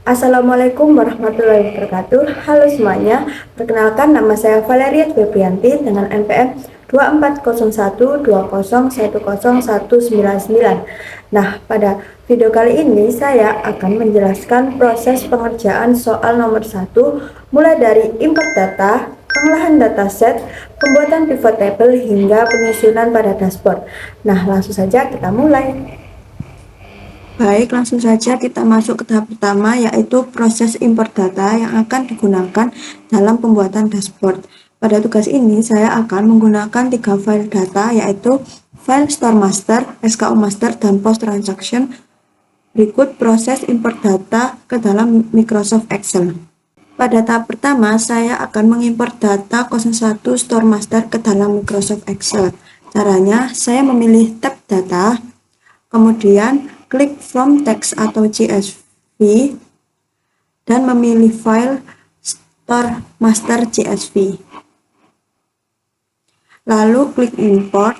Assalamualaikum warahmatullahi wabarakatuh. Halo semuanya, perkenalkan nama saya Valeria Febrianti dengan NPM 240120101199. Nah, pada video kali ini saya akan menjelaskan proses pengerjaan soal nomor 1 mulai dari import data, pengolahan dataset, pembuatan pivot table hingga penyusunan pada dashboard. Nah, langsung saja kita mulai. Baik, langsung saja kita masuk ke tahap pertama, yaitu proses import data yang akan digunakan dalam pembuatan dashboard. Pada tugas ini, saya akan menggunakan 3 file data, yaitu file store master, SKU master, dan post transaction. Berikut proses import data ke dalam Microsoft Excel. Pada tahap pertama, saya akan mengimport data 01 store master ke dalam Microsoft Excel. Caranya, saya memilih tab data, kemudian klik from text atau CSV dan memilih file store master CSV. Lalu klik import.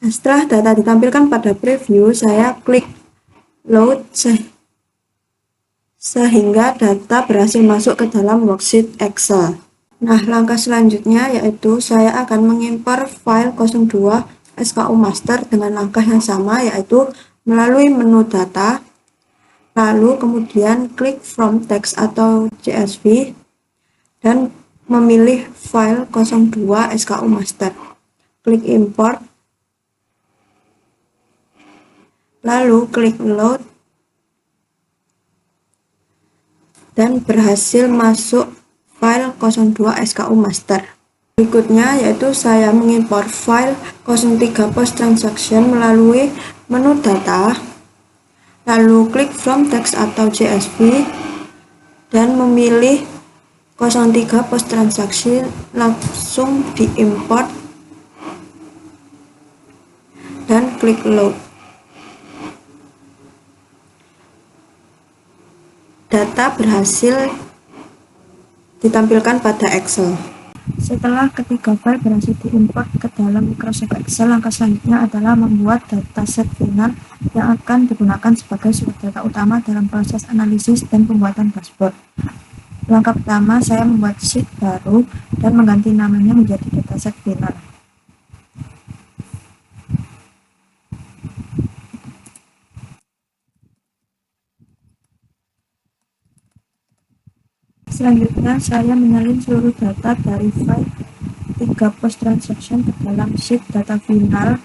Setelah data ditampilkan pada preview, saya klik load sehingga data berhasil masuk ke dalam worksheet Excel. Nah, langkah selanjutnya yaitu saya akan mengimpor file 02 SKU master dengan langkah yang sama, yaitu melalui menu data, lalu kemudian klik from text atau CSV dan memilih file 02 SKU master. Klik import, lalu klik load dan berhasil masuk file 02 SKU master. Berikutnya yaitu saya mengimpor file 03 post transaction melalui menu data, lalu klik from text atau CSV dan memilih 03 post transaction, langsung diimport dan klik load. Data berhasil ditampilkan pada Excel. Setelah ketiga file berhasil diimport ke dalam Microsoft Excel, langkah selanjutnya adalah membuat dataset final yang akan digunakan sebagai sumber data utama dalam proses analisis dan pembuatan dashboard. Langkah pertama, saya membuat sheet baru dan mengganti namanya menjadi dataset final. Selanjutnya, saya menyalin seluruh data dari file 3 post transaction ke dalam sheet data final.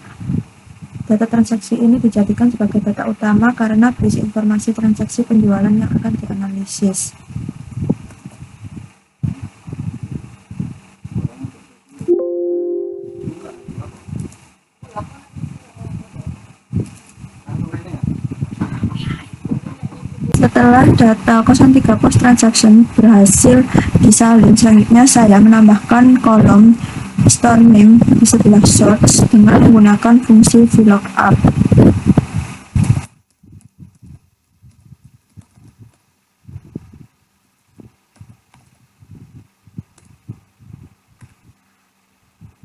Data transaksi ini dijadikan sebagai data utama karena berisi informasi transaksi penjualan yang akan dianalisis. Setelah data 03 post transaction berhasil disalin, selanjutnya saya menambahkan kolom store name di sebelah source dengan menggunakan fungsi VLOOKUP.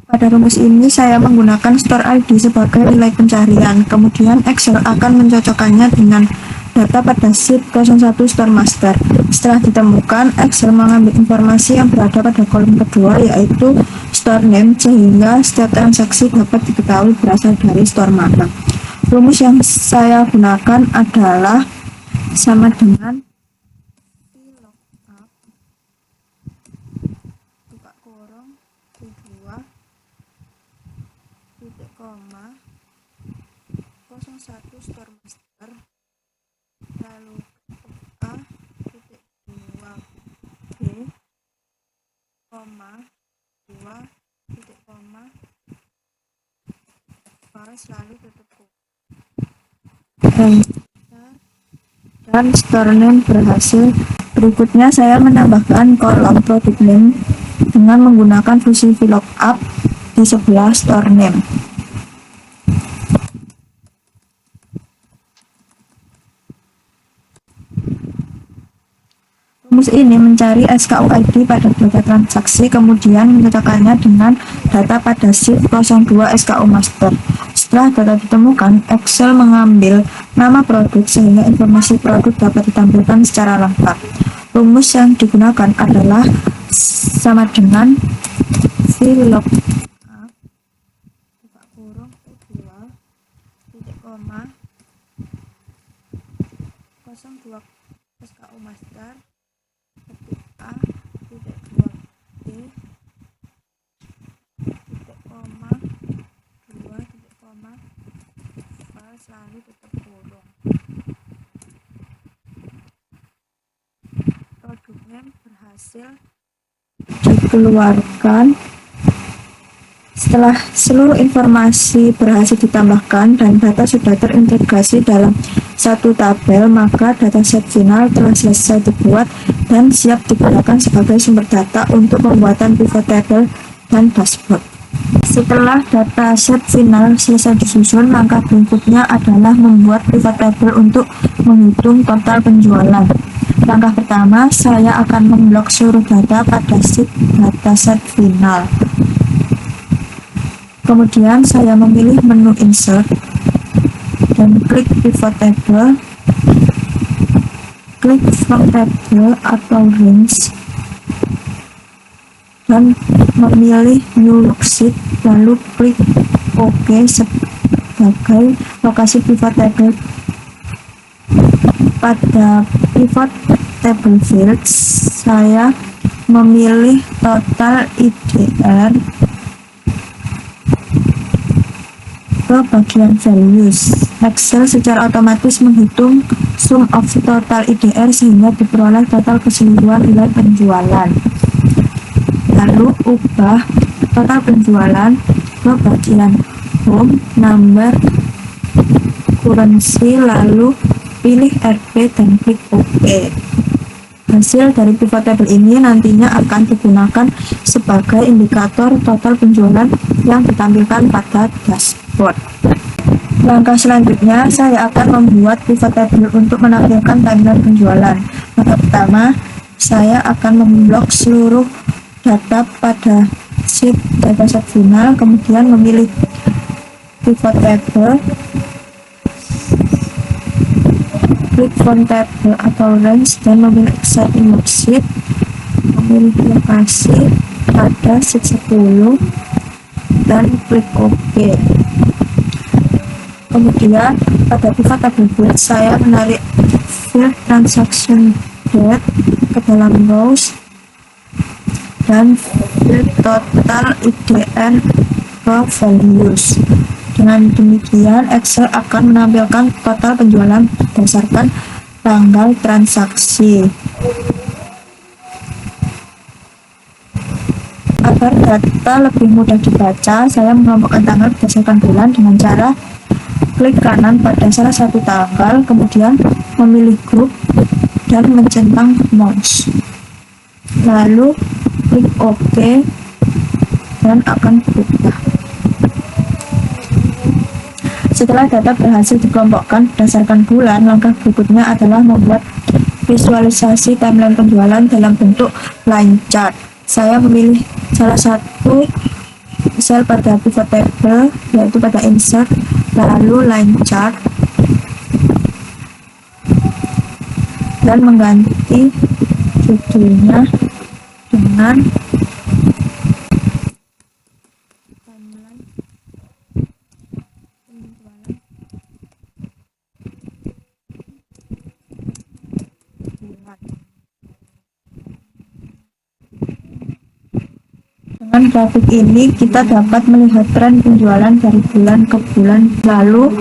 Pada rumus ini saya menggunakan store ID sebagai nilai pencarian, kemudian Excel akan mencocokkannya dengan data pada sheet 01 store master. Setelah ditemukan, Excel mengambil informasi yang berada pada kolom kedua, yaitu store name, sehingga setiap transaksi dapat diketahui berasal dari store mana. Rumus yang saya gunakan adalah sama dengan VLOOKUP buka kurung V2 titik koma 01 store master, lalu A titik 2 B koma 2 titik koma lalu tutup dan store name berhasil. Berikutnya saya menambahkan kolom product name dengan menggunakan fungsi VLOOKUP di sebelah store name. Rumus ini mencari SKU ID pada data transaksi, kemudian mencocokkannya dengan data pada sheet 02 SKU master. Setelah data ditemukan, Excel mengambil nama produk sehingga informasi produk dapat ditampilkan secara lengkap. Rumus yang digunakan adalah sama dengan VLOOKUP buka kurung E2 titik koma 02 SKU master ketik A titik 2 D titik koma 2 titik koma selalu tutup kurung. Produknya berhasil dikeluarkan setelah seluruh informasi berhasil ditambahkan dan data sudah terintegrasi dalam satu tabel, maka dataset final telah selesai dibuat dan siap digunakan sebagai sumber data untuk pembuatan pivot table dan dashboard. Setelah dataset final selesai disusun, langkah berikutnya adalah membuat pivot table untuk menghitung total penjualan. Langkah pertama, saya akan memblok seluruh data pada sheet dataset final. Kemudian saya memilih menu Insert dan klik Pivot Table, klik From Table atau Range, dan memilih New Worksheet, lalu klik OK sebagai lokasi Pivot Table. Pada Pivot Table Fields, saya memilih Total IDR ke bagian Values. Excel secara otomatis menghitung sum of total IDR sehingga diperoleh total keseluruhan nilai penjualan. Lalu ubah total penjualan ke bagian Home, Number, Currency, lalu pilih RP dan klik OK. Hasil dari pivot table ini nantinya akan digunakan sebagai indikator total penjualan yang ditampilkan pada dashboard. Langkah selanjutnya, saya akan membuat pivot table untuk menampilkan timeline penjualan. Langkah pertama, saya akan memblok seluruh data pada sheet dataset final, kemudian memilih pivot table, klik From Table atau Range, dan memilih Exciting Worksheet, memilih lokasi pada sheet 10 dan klik OK. Kemudian pada pivot table field, saya menarik field transaction date ke dalam rows dan field total IDR ke values. Dengan demikian, Excel akan menampilkan total penjualan berdasarkan tanggal transaksi. Agar data lebih mudah dibaca, saya mengelompokkan tanggal berdasarkan bulan dengan cara klik kanan pada salah satu tanggal, kemudian memilih grup dan mencentang mouse. Lalu klik OK dan akan berubah. Setelah data berhasil dikelompokkan berdasarkan bulan, langkah berikutnya adalah membuat visualisasi timeline penjualan dalam bentuk line chart. Saya memilih salah satu sel pada pivot table, yaitu pada insert, lalu line chart, dan mengganti judulnya dengan timeline penjualan bulan. Dengan grafik ini kita dapat melihat tren penjualan dari bulan ke bulan. Lalu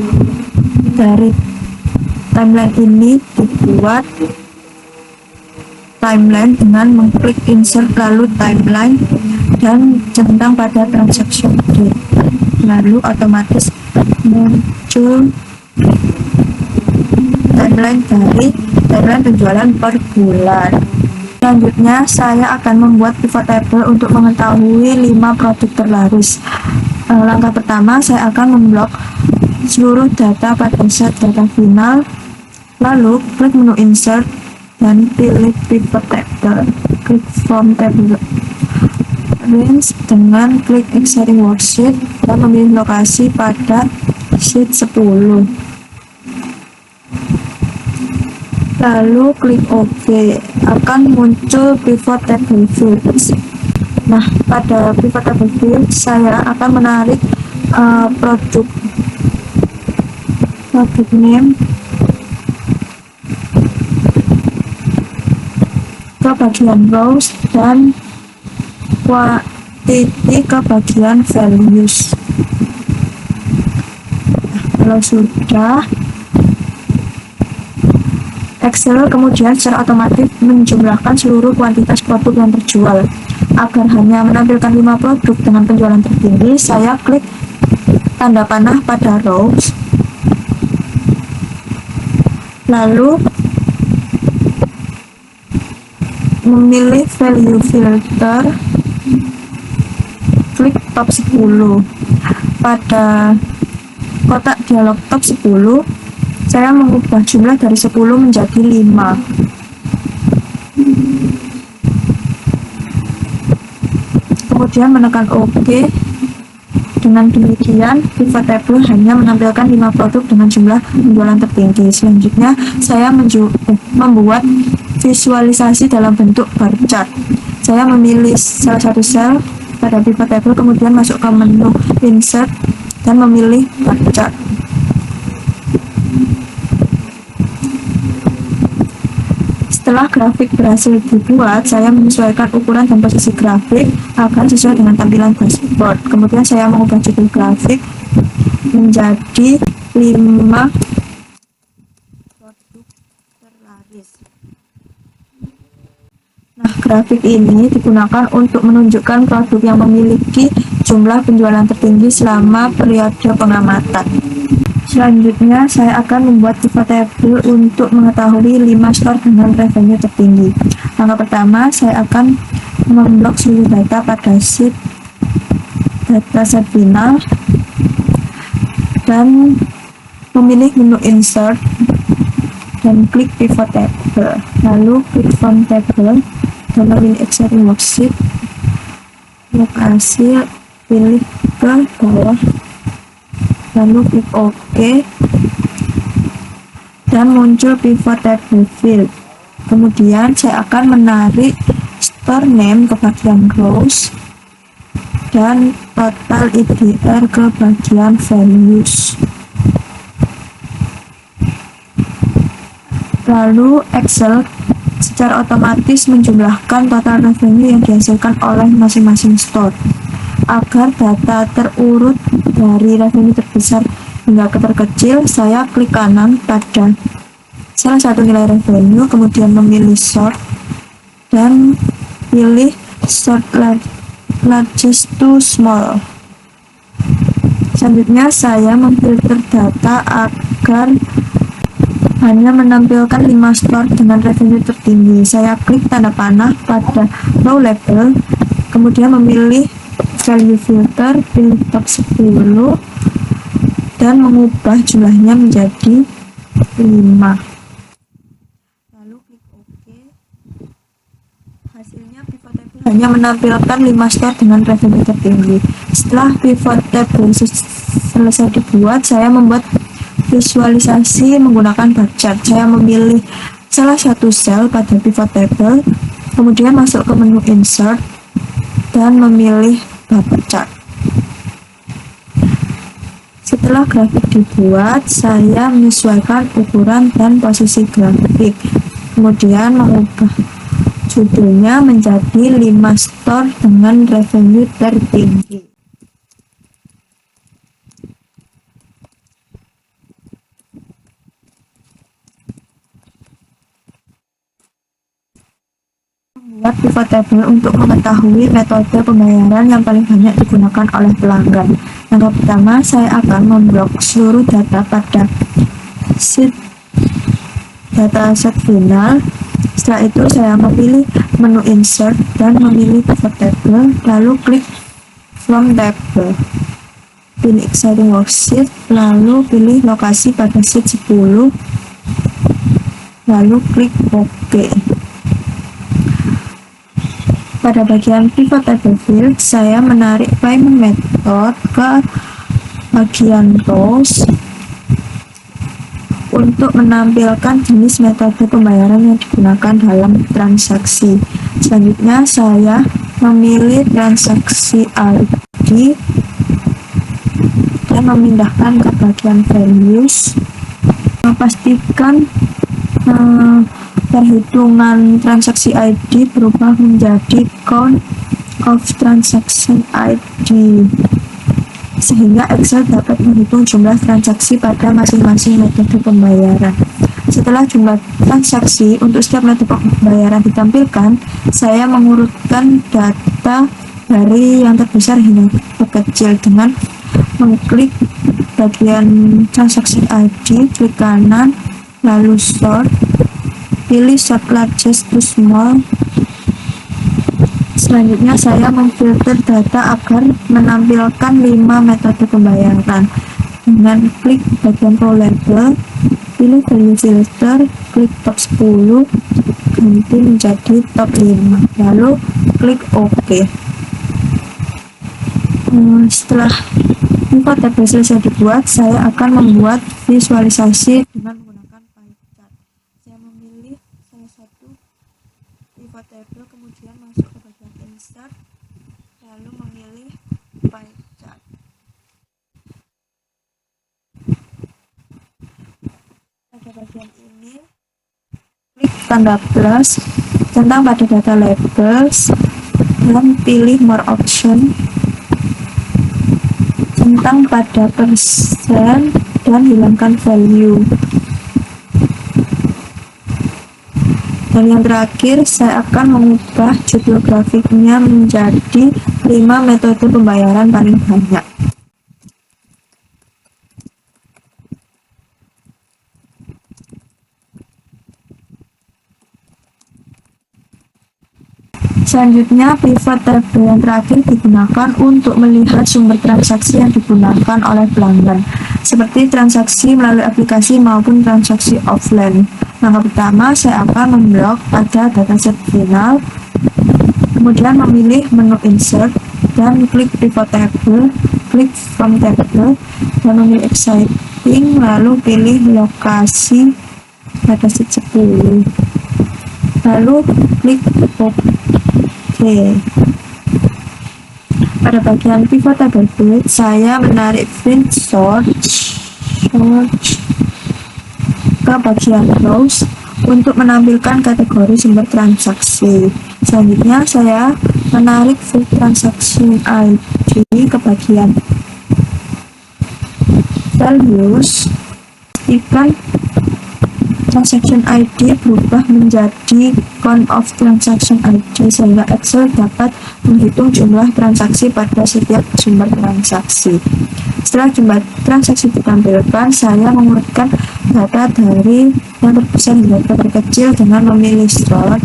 dari timeline ini dibuat timeline dengan mengklik insert lalu timeline dan centang pada transaction date. Lalu otomatis muncul timeline dari timeline penjualan per bulan. Selanjutnya, saya akan membuat pivot table untuk mengetahui 5 produk terlaris. Langkah pertama, saya akan memblok seluruh data pada set data final, lalu klik menu insert dan pilih pivot table, klik From Table Range dengan klik Exciting Worksheet dan memilih lokasi pada sheet 10. lalu klik OK, akan muncul pivot table fields. Nah, pada pivot table fields saya akan menarik produk name ke bagian rows dan quantity ke bagian values. Kalau sudah, Excel kemudian secara otomatis menjumlahkan seluruh kuantitas produk yang terjual. Agar hanya menampilkan 5 produk dengan penjualan tertinggi, saya klik tanda panah pada rows, lalu memilih value filter, klik top 10. Pada kotak dialog top 10, saya mengubah jumlah dari 10 menjadi 5. Kemudian menekan OK. Dengan demikian, pivot table hanya menampilkan 5 produk dengan jumlah penjualan tertinggi. Selanjutnya, saya membuat visualisasi dalam bentuk bar chart. Saya memilih salah satu sel pada pivot table, kemudian masuk ke menu Insert dan memilih bar chart. Setelah grafik berhasil dibuat, saya menyesuaikan ukuran dan posisi grafik agar sesuai dengan tampilan dashboard. Kemudian saya mengubah judul grafik menjadi 5 produk terlaris. Nah, grafik ini digunakan untuk menunjukkan produk yang memiliki jumlah penjualan tertinggi selama periode pengamatan. Selanjutnya, saya akan membuat pivot table untuk mengetahui 5 store dengan revenue tertinggi. Langkah pertama, saya akan memblok seluruh data pada sheet dataset final dan memilih menu Insert dan klik Pivot Table. Lalu klik From Table dan memilih Excelling Worksheet. Lokasi pilih ke bawah, lalu klik OK dan muncul pivot table field. Kemudian saya akan menarik store name ke bagian rows dan total IDR ke bagian values. Lalu Excel secara otomatis menjumlahkan total revenue yang dihasilkan oleh masing-masing store. Agar data terurut dari revenue terbesar hingga ke terkecil, saya klik kanan pada salah satu nilai revenue, kemudian memilih sort dan pilih sort largest to small. Selanjutnya saya memfilter data agar hanya menampilkan 5 store dengan revenue tertinggi. Saya klik tanda panah pada row label, kemudian memilih value filter, pilih top 10 dan mengubah jumlahnya menjadi 5. Lalu klik OK. Hasilnya pivot table hanya menampilkan 5 store dengan revenue tertinggi. Setelah pivot table selesai dibuat, saya membuat visualisasi menggunakan bar chart. Saya memilih salah satu sel pada pivot table, kemudian masuk ke menu Insert dan memilih bar chart. Setelah grafik dibuat, saya menyesuaikan ukuran dan posisi grafik. Kemudian mengubah judulnya menjadi 5 store dengan revenue tertinggi. Membuat pivot table untuk mengetahui metode pembayaran yang paling banyak digunakan oleh pelanggan. Langkah pertama, saya akan memblok seluruh data pada sheet dataset final. Setelah itu saya memilih menu Insert dan memilih pivot table, lalu klik From Table, pilih Excelling Worksheet, lalu pilih lokasi pada sheet 10, lalu klik OK. Pada bagian pivot table field, saya menarik payment method ke bagian rows untuk menampilkan jenis metode pembayaran yang digunakan dalam transaksi. Selanjutnya saya memilih transaksi ID dan memindahkan ke bagian values, memastikan perhitungan transaksi ID berubah menjadi count of transaction ID, sehingga Excel dapat menghitung jumlah transaksi pada masing-masing metode pembayaran. Setelah jumlah transaksi untuk setiap metode pembayaran ditampilkan, saya mengurutkan data dari yang terbesar hingga terkecil dengan mengklik bagian transaksi ID, klik kanan, lalu sort, pilih sort largest to small. Selanjutnya saya memfilter data agar menampilkan 5 metode pembayaran dengan klik bagian row label, pilih value filter, klik top 10, ganti menjadi top 5, lalu klik OK. Setelah pivot table selesai dibuat, saya akan membuat visualisasi dengan menggunakan pie chart. Saya memilih salah satu pivot table, kemudian masuk ke bagian insert, lalu memilih pie chart. Pada bagian ini, klik tanda plus, centang pada data labels, dan pilih more option, centang pada persen, dan hilangkan value. Dan yang terakhir, saya akan mengubah judul grafiknya menjadi 5 metode pembayaran paling banyak. Selanjutnya, pivot table yang terakhir digunakan untuk melihat sumber transaksi yang digunakan oleh pelanggan, seperti transaksi melalui aplikasi maupun transaksi offline. Langkah pertama, saya akan memblok pada dataset final, kemudian memilih menu insert, dan klik pivot table, klik from table, dan memilih exciting, lalu pilih lokasi dataset 10, lalu klik OK. Pada bagian pivot table grid, saya menarik print search ke bagian rows untuk menampilkan kategori sumber transaksi. Selanjutnya, saya menarik field transaction ID ke bagian values, pastikan transaction ID berubah menjadi count of transaction ID, sehingga Excel dapat menghitung jumlah transaksi pada setiap sumber transaksi. Setelah jumlah transaksi ditampilkan, saya mengurutkan data dari yang terbesar hingga terkecil dengan memilih sort,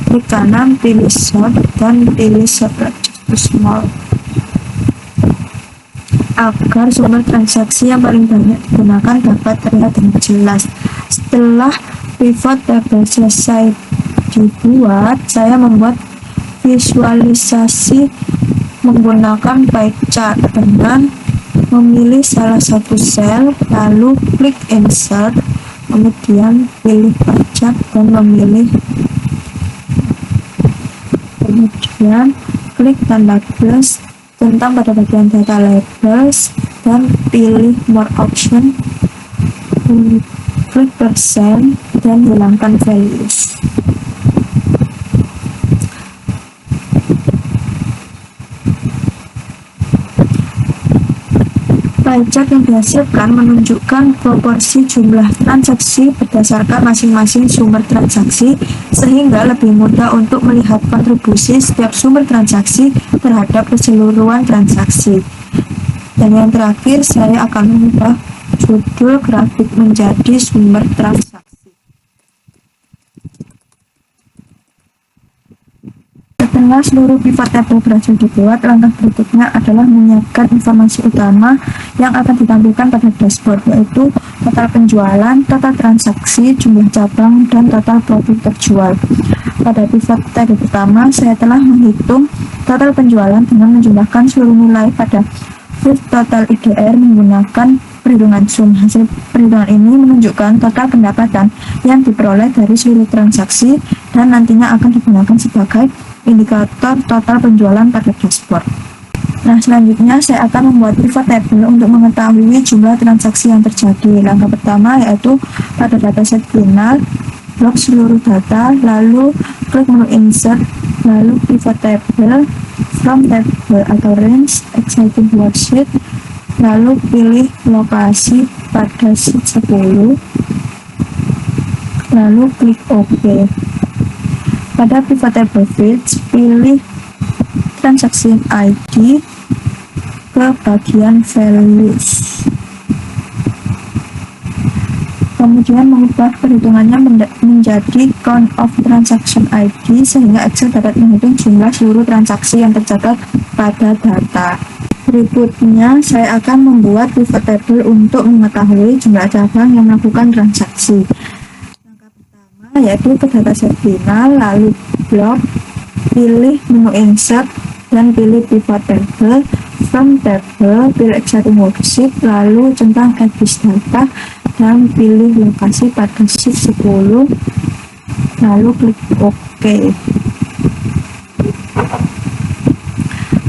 klik kanan, pilih sort, dan pilih sort to small, agar sumber transaksi yang paling banyak digunakan dapat terlihat dengan jelas. Setelah pivot table selesai dibuat, saya membuat visualisasi menggunakan pie chart dengan memilih salah satu sel, lalu klik insert, kemudian pilih pie chart dan memilih, kemudian klik tanda plus, centang pada bagian data labels, dan pilih more option, klik persen, dan hilangkan values. Pie chart yang dihasilkan menunjukkan proporsi jumlah transaksi berdasarkan masing-masing sumber transaksi, sehingga lebih mudah untuk melihat kontribusi setiap sumber transaksi terhadap keseluruhan transaksi. Dan yang terakhir, saya akan mengubah judul grafik menjadi sumber transaksi. Setelah seluruh pivot table berhasil dibuat, langkah berikutnya adalah menyiapkan informasi utama yang akan ditampilkan pada dashboard, yaitu total penjualan, total transaksi, jumlah cabang, dan total profit terjual. Pada pivot table pertama, saya telah menghitung total penjualan dengan menjumlahkan seluruh nilai pada field total IDR menggunakan perhitungan sum. Hasil perhitungan ini menunjukkan total pendapatan yang diperoleh dari seluruh transaksi dan nantinya akan digunakan sebagai indikator total penjualan pada dashboard. Nah, selanjutnya saya akan membuat pivot table untuk mengetahui jumlah transaksi yang terjadi. Langkah pertama yaitu pada dataset final, blok seluruh data, lalu klik menu insert, lalu pivot table, from table atau range, exciting worksheet, lalu pilih lokasi pada sheet 10, lalu klik OK. Pada pivot table fields, pilih transaksi ID ke bagian values, kemudian mengubah perhitungannya menjadi count of transaction ID sehingga Excel dapat menghitung jumlah seluruh transaksi yang tercatat pada data. Berikutnya saya akan membuat pivot table untuk mengetahui jumlah cabang yang melakukan transaksi. Langkah pertama yaitu ke dataset final, lalu blok, pilih menu insert dan pilih pivot table, from table pilih exciting worksheet, lalu centang edit data dan pilih lokasi pada sheet 10, lalu klik OK.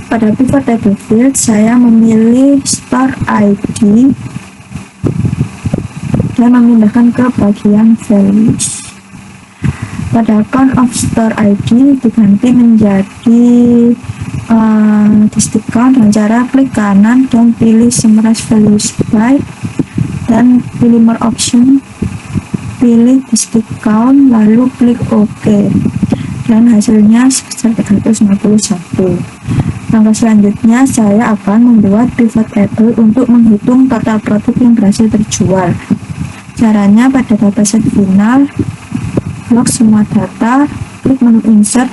Pada pivot table field saya memilih store ID dan memindahkan ke bagian values. Pada count of store ID diganti menjadi district count dengan cara klik kanan dan pilih summarize values by dan pilih more option, pilih district count, lalu klik OK dan hasilnya sebesar 351. Langkah selanjutnya saya akan membuat pivot table untuk menghitung total produk yang berhasil terjual. Caranya pada dataset final, blok semua data, klik menu insert,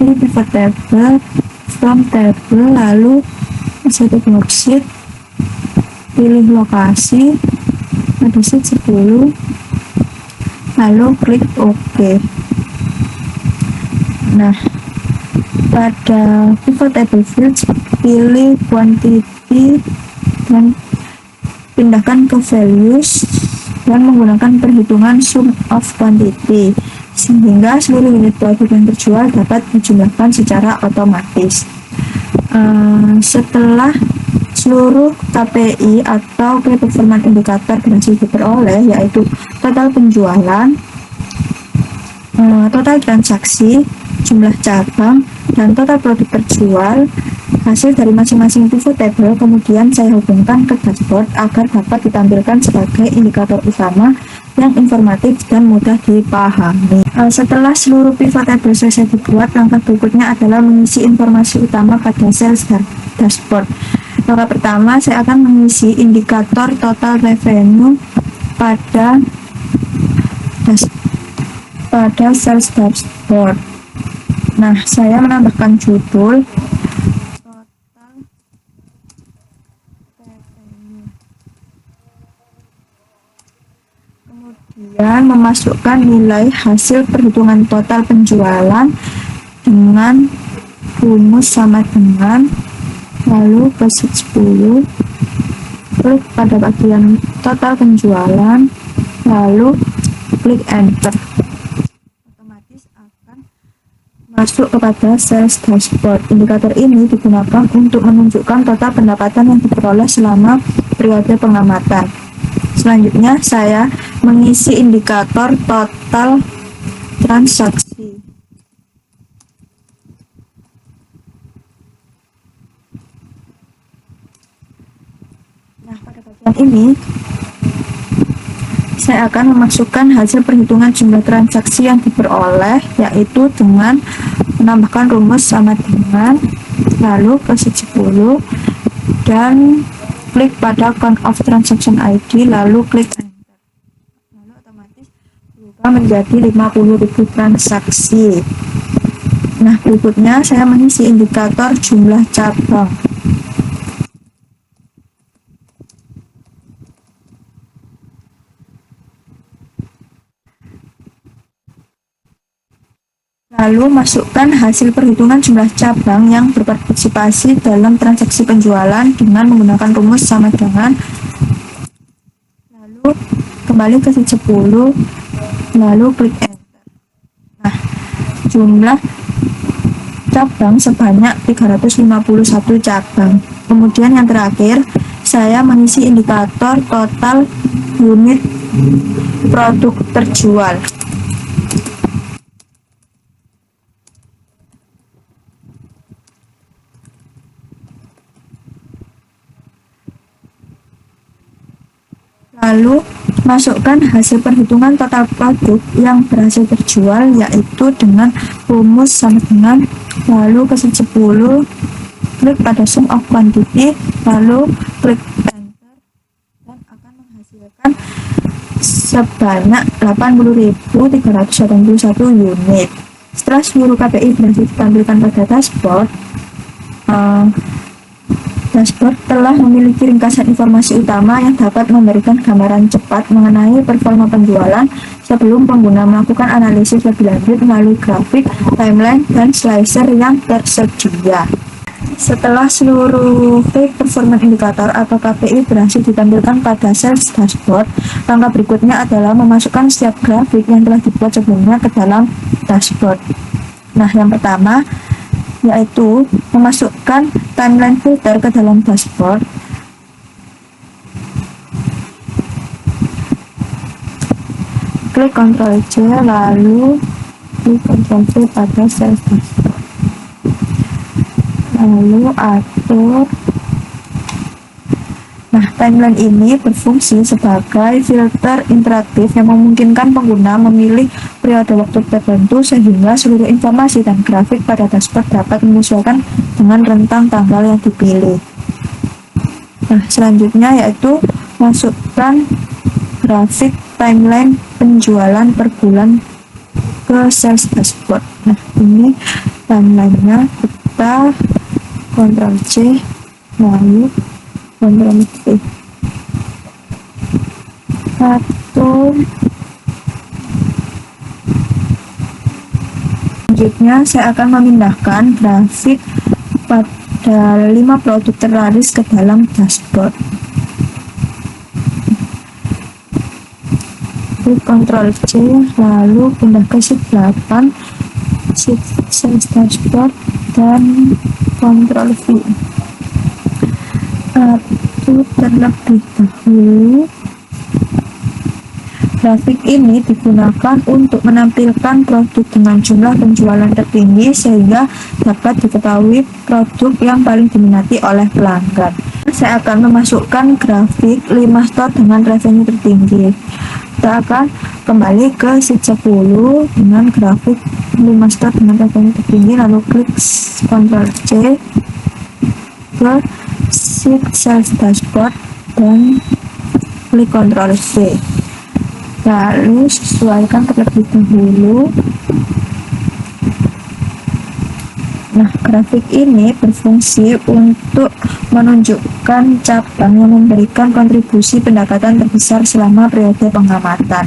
pilih pivot table, from table, lalu exciting worksheet, pilih lokasi pada sheet 10, lalu klik OK. Nah, pada pivot table fields pilih quantity dan pindahkan ke values dan menggunakan perhitungan sum of quantity sehingga seluruh unit produk yang terjual dapat dijumlahkan secara otomatis. Setelah seluruh KPI atau Key Performance Indicator berhasil diperoleh, yaitu total penjualan, total transaksi, jumlah cabang, dan total produk terjual, hasil dari masing-masing pivot table kemudian saya hubungkan ke dashboard agar dapat ditampilkan sebagai indikator utama yang informatif dan mudah dipahami. Setelah seluruh pivot table selesai dibuat, langkah berikutnya adalah mengisi informasi utama pada sales dashboard. Langkah pertama, saya akan mengisi indikator total revenue pada sales dashboard. Nah, saya menambahkan judul total revenue, kemudian memasukkan nilai hasil perhitungan total penjualan dengan rumus sama dengan, lalu ke sheet 10, klik pada bagian total penjualan, lalu klik enter. Otomatis akan masuk kepada sales dashboard. Indikator ini digunakan untuk menunjukkan total pendapatan yang diperoleh selama periode pengamatan. Selanjutnya saya mengisi indikator total transaksi. Nah, pada bagian ini saya akan memasukkan hasil perhitungan jumlah transaksi yang diperoleh, yaitu dengan menambahkan rumus sama dengan, lalu ke sheet 10 dan klik pada count of transaction ID, lalu klik enter. Lalu otomatis berubah menjadi 50.000 transaksi. Nah, berikutnya saya mengisi indikator jumlah cabang. Lalu masukkan hasil perhitungan jumlah cabang yang berpartisipasi dalam transaksi penjualan dengan menggunakan rumus sama dengan, kembali ke sheet 10, lalu klik enter. Nah, jumlah cabang sebanyak 351 cabang. Kemudian yang terakhir, saya mengisi indikator total unit produk terjual. Lalu masukkan hasil perhitungan total produk yang berhasil terjual, yaitu dengan rumus sama dengan, lalu ke sheet 10, klik pada sum of quantity, lalu klik enter, dan akan menghasilkan sebanyak 80.381 unit. Setelah seluruh KPI berhasil ditampilkan pada dashboard, dashboard telah memiliki ringkasan informasi utama yang dapat memberikan gambaran cepat mengenai performa penjualan sebelum pengguna melakukan analisis lebih lanjut melalui grafik, timeline, dan slicer yang tersedia. Setelah seluruh Key Performance Indicator atau KPI berhasil ditampilkan pada sales dashboard, langkah berikutnya adalah memasukkan setiap grafik yang telah dibuat sebelumnya ke dalam dashboard. Nah, yang pertama yaitu memasukkan timeline filter ke dalam dashboard. Klik Ctrl C, lalu klik Ctrl V pada sales dashboard, lalu atur. Nah, timeline ini berfungsi sebagai filter interaktif yang memungkinkan pengguna memilih periode waktu tertentu sehingga seluruh informasi dan grafik pada dashboard dapat menyesuaikan dengan rentang tanggal yang dipilih. Nah, selanjutnya yaitu masukkan grafik timeline penjualan per bulan ke sales dashboard. Nah, ini timelinenya, kita Ctrl C, lalu Ctrl V, atur. Selanjutnya saya akan memindahkan grafik pada 5 produk terlaris ke dalam dashboard. Klik Ctrl C, lalu pindah ke sheet 8, sheet sales dashboard, dan Ctrl V. Atur terlebih dahulu. Grafik ini digunakan untuk menampilkan produk dengan jumlah penjualan tertinggi sehingga dapat diketahui produk yang paling diminati oleh pelanggan. Saya akan memasukkan grafik 5 store dengan revenue tertinggi. Kita akan kembali ke sheet 10 dengan grafik 5 store dengan revenue tertinggi, lalu klik Ctrl C ke sheet sales dashboard dan klik Ctrl C. Lalu sesuaikan terlebih dahulu. Nah, grafik ini berfungsi untuk menunjukkan cabang yang memberikan kontribusi pendapatan terbesar selama periode pengamatan.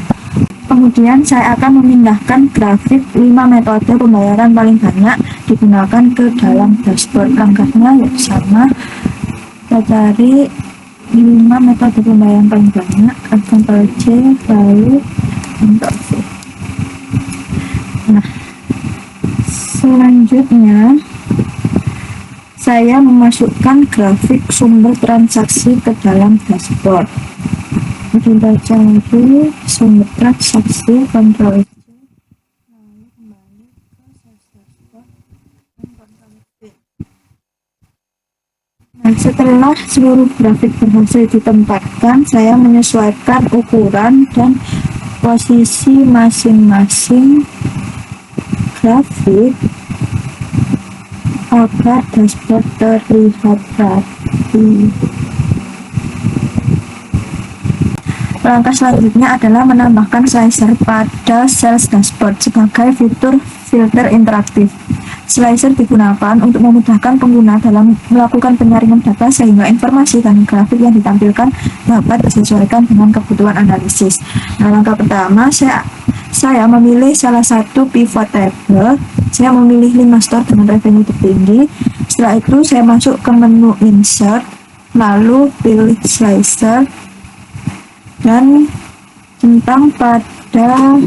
Kemudian saya akan memindahkan grafik 5 metode pembayaran paling banyak digunakan ke dalam dashboard. Langkahnya yaitu sama, kita cari 5 metode pembayaran paling banyak, Ctrl C, lalu Ctrl V. Nah, selanjutnya saya memasukkan grafik sumber transaksi ke dalam dashboard. Kita cari sumber transaksi, Ctrl C, lalu kembali ke sales dashboard dan Ctrl V. Nah, setelah seluruh grafik berhasil ditempatkan, saya menyesuaikan ukuran dan posisi masing-masing grafik agar dashboard terlihat rapi. Langkah selanjutnya adalah menambahkan slicer pada sales dashboard sebagai fitur filter interaktif. Slicer digunakan untuk memudahkan pengguna dalam melakukan penyaringan data sehingga informasi dan grafik yang ditampilkan dapat disesuaikan dengan kebutuhan analisis. Nah, langkah pertama saya memilih salah satu pivot table. Saya memilih 5 store dengan revenue tertinggi. Setelah itu saya masuk ke menu insert, lalu pilih slicer dan tentang pada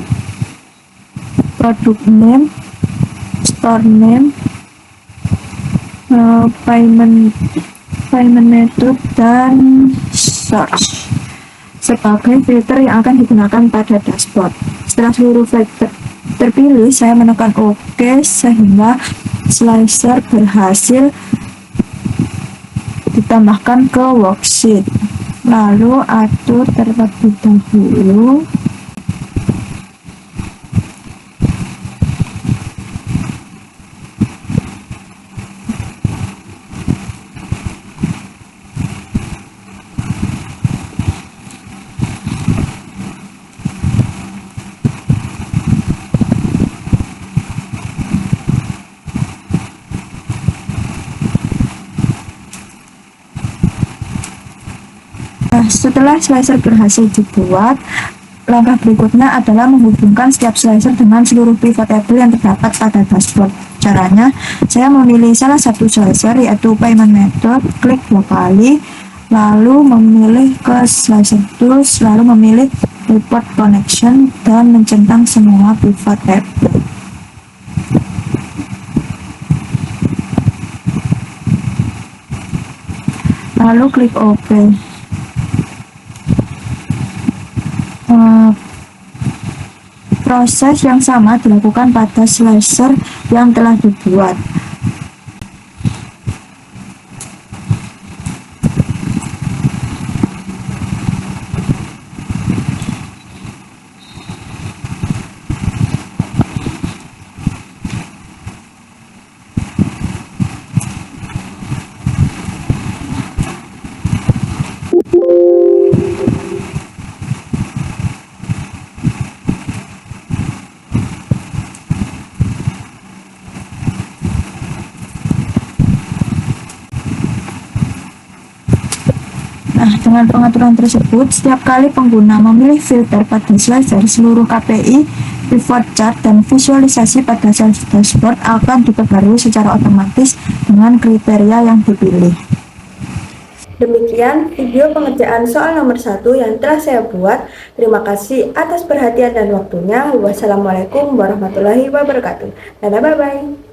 product name, store name, payment method, dan source sebagai filter yang akan digunakan pada dashboard. Setelah seluruh filter terpilih, saya menekan OK sehingga slicer berhasil ditambahkan ke worksheet. Lalu atur terlebih dahulu setelah slicer berhasil dibuat, langkah berikutnya adalah menghubungkan setiap slicer dengan seluruh pivot table yang terdapat pada dashboard. Caranya, saya memilih salah satu slicer yaitu payment method, klik 2 kali, lalu memilih ke slicer tools, lalu memilih report connection, dan mencentang semua pivot table. Lalu klik OK. Proses yang sama dilakukan pada slicer yang telah dibuat. Nah, dengan pengaturan tersebut, setiap kali pengguna memilih filter pada slicer, seluruh KPI, pivot chart, dan visualisasi pada sales dashboard akan diperbarui secara otomatis dengan kriteria yang dipilih. Demikian video pengerjaan soal nomor 1 yang telah saya buat. Terima kasih atas perhatian dan waktunya. Wassalamualaikum warahmatullahi wabarakatuh. Dadah, bye-bye.